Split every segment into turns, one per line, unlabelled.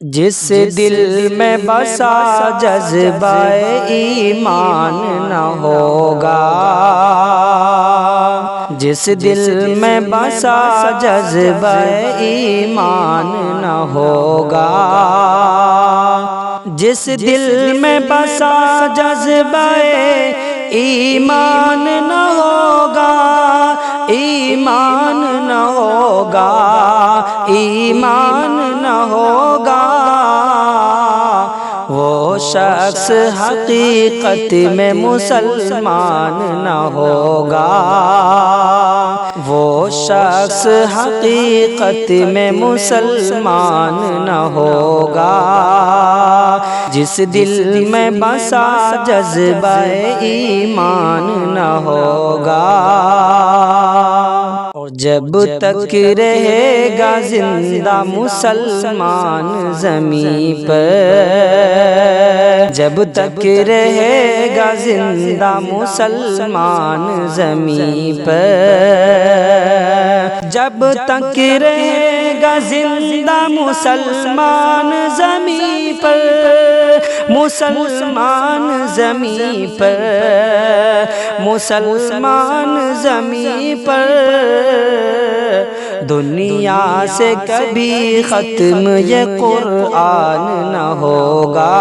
جس دل میں بسا جذبہ ایمان نہ ہوگا، جس دل میں بسا جذبہ ایمان نہ ہوگا، جس دل میں بسا جذبہ ایمان نہ ہوگا، ایمان نہ ہوگا، ایمان نہ ہوگا، وہ شخص حقیقت میں مسلمان نہ ہوگا، وہ شخص حقیقت میں مسلمان نہ ہوگا، جس دل میں بسا جذبہ ایمان نہ ہوگا۔ اور جب تک رہے گا زندہ مسلمان زمین پر، جب تک رہے گا زندہ مسلمان زمین پر، جب تک رہے گا زندہ مسلمان زمین پر، مسلمان زمین پر، مسلمان زمین پر، دنیا سے کبھی ختم یہ قرآن نہ ہوگا،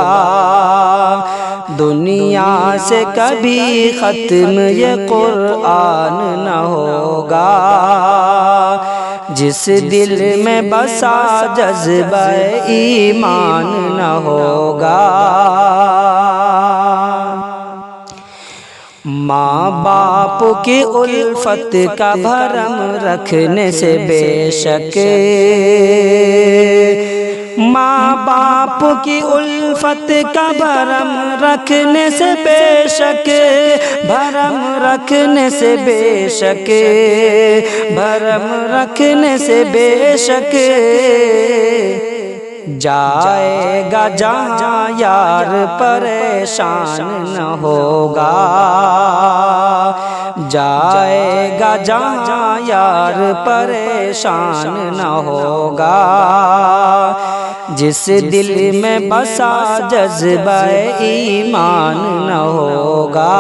دنیا سے کبھی ختم یہ قرآن نہ ہوگا، جس دل میں بسا جذبہ ایمان نہ ہوگا۔ ماں باپ کی الفت کا بھرم رکھنے سے بے شک، ماں باپ کی الفت کا بھرم رکھنے سے بے شک، بھرم رکھنے سے بے شک، بھرم رکھنے سے بے شک، جائے گا جہاں یار پریشان نہ ہوگا، جائے گا جہاں یار پریشان نہ ہوگا، جس دل میں بسا جذبہ ایمان نہ ہوگا،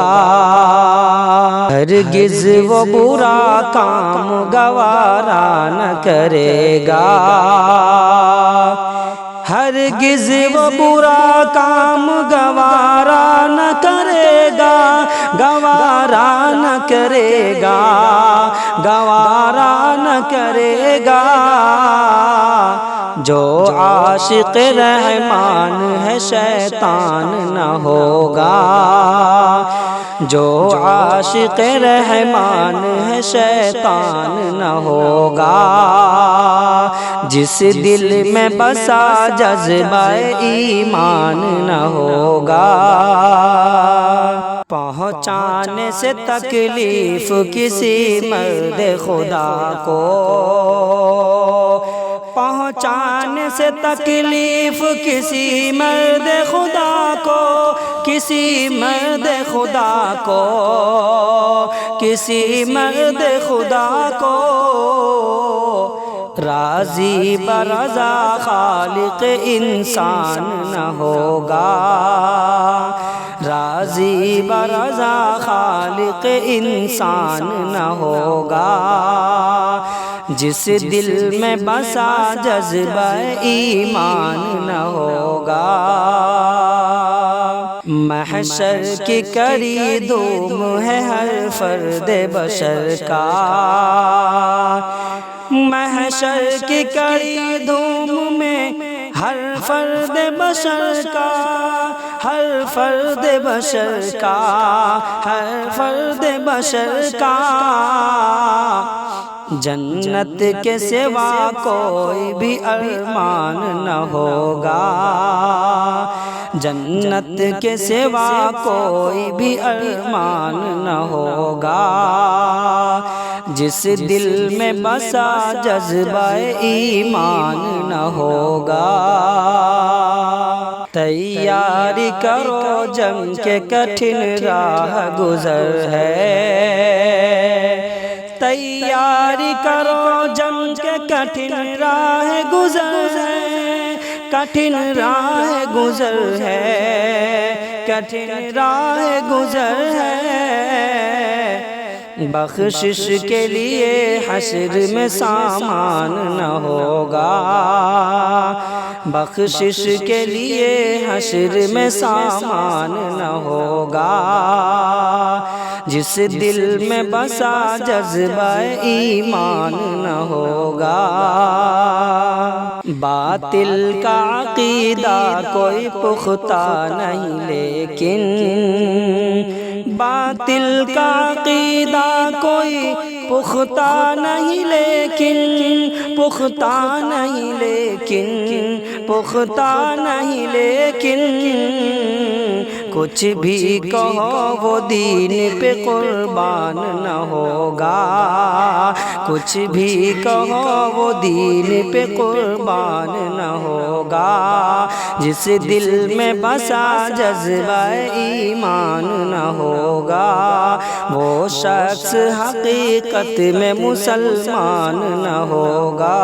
ہرگز وہ برا کام گوارا نہ کرے گا، ہرگز وہ برا کام گوارا نہ کرے گا، گوارا نہ کرے گا، گوارا نہ کرے گا، جو عاشق رحمان ہے شیطان نہ ہوگا، جو عاشق رحمان ہے شیطان نہ ہوگا، جس دل میں بسا جذبہ ایمان نہ ہوگا، پہنچانے سے تکلیف کسی مرد خدا کو، پہنچانے سے تکلیف کسی مرد خدا کو، کسی مرد خدا کو، کسی مرد خدا کو، راضی برضا خالق انسان نہ ہوگا، راضی برضا خالق انسان نہ ہوگا، جس دل میں بسا جذبہ ایمان نہ ہوگا، محشر کی کڑی دھوم ہے ہر فرد بشر کا، محشر کی کڑی دھوم میں ہر فرد بشر کا، ہر فرد بشر کا، ہر فرد بشر کا، جنت کے سوا کوئی بھی ارمان نہ ہوگا، جنت کے سوا کوئی بھی ارمان نہ ہوگا، جس دل میں بسا جذبہ ایمان نہ ہوگا، تیاری کرو جنگ کے کٹھن راہ گزر ہے، تیاری کرو جنگ کے کٹھن راہ گزر ہے، کٹھن راہ گزر ہے، کٹھن راہ گزر ہے، بخشش کے لیے حشر میں سامان نہ ہوگا، بخشش کے لیے حشر میں سامان نہ ہوگا، جس دل میں بسا جذبہ ایمان نہ ہوگا، باطل کا عقیدہ کوئی پختہ نہیں لیکن، باطل کا عقیدہ کوئی پختہ نہیں لیکن، پختہ نہیں لیکن، پختہ نہیں لیکن، کچھ بھی کہو وہ دین پہ قربان نہ ہوگا، کچھ بھی کہو وہ دین پہ قربان نہ ہوگا، جس دل میں بسا جذبہ ایمان نہ ہوگا، وہ شخص حقیقت میں مسلمان نہ ہوگا۔